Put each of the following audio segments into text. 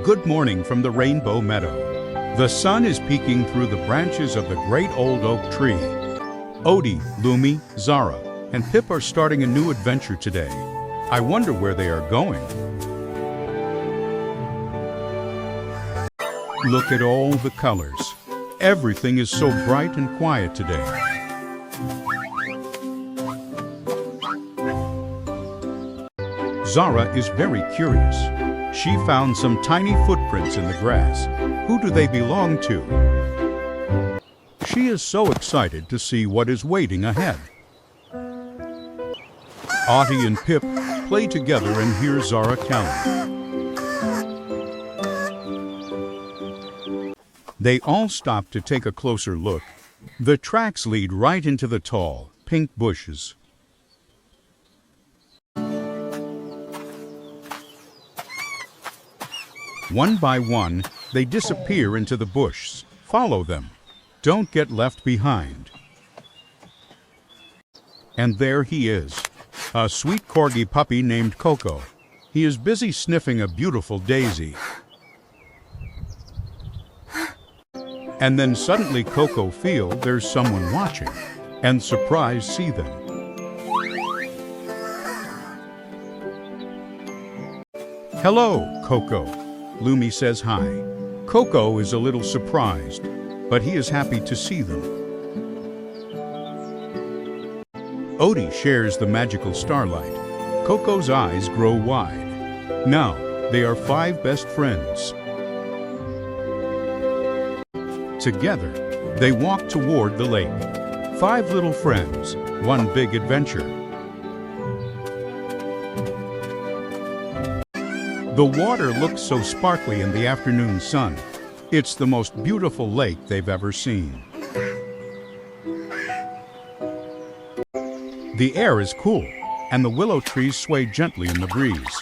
Good morning from the Rainbow Meadow. The sun is peeking through the branches of the great old oak tree. Otty, Lumi, Zara, and Pip are starting a new adventure today. I wonder where they are going. Look at all the colors. Everything is so bright and quiet today. Zara is very curious. She found some tiny footprints in the grass. Who do they belong to? She is so excited to see what is waiting ahead. Otty and Pip play together and hear Zara telling. They all stop to take a closer look. The tracks lead right into the tall, pink bushes. One by one, they disappear into the bush. Follow them. Don't get left behind. And there he is, a sweet corgi puppy named Koko. He is busy sniffing a beautiful daisy. And then suddenly Koko feels there's someone watching, and surprised see them. Hello, Koko. Lumi says hi. Koko is a little surprised, but he is happy to see them. Otty shares the magical starlight. Koko's eyes grow wide. Now, they are 5 best friends. Together, they walk toward the lake. 5 little friends, 1 big adventure. The water looks so sparkly in the afternoon sun. It's the most beautiful lake they've ever seen. The air is cool, and the willow trees sway gently in the breeze.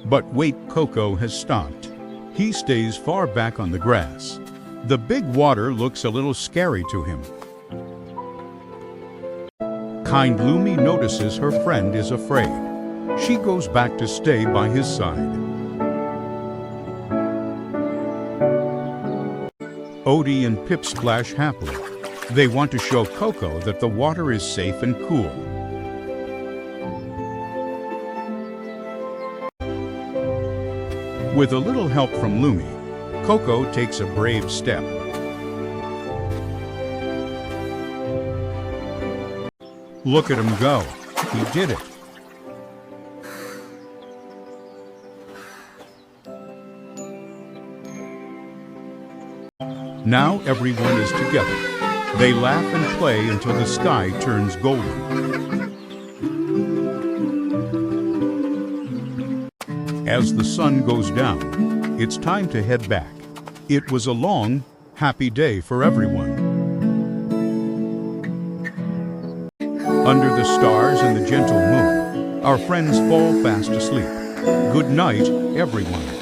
But wait, Koko has stopped. He stays far back on the grass. The big water looks a little scary to him. Kind Lumi notices her friend is afraid. She goes back to stay by his side. Otty and Pip splash happily. They want to show Koko that the water is safe and cool. With a little help from Lumi, Koko takes a brave step. Look at him go. He did it. Now everyone is together. They laugh and play until the sky turns golden. As the sun goes down, it's time to head back. It was a long, happy day for everyone. Under the stars and the gentle moon, our friends fall fast asleep. Good night, everyone.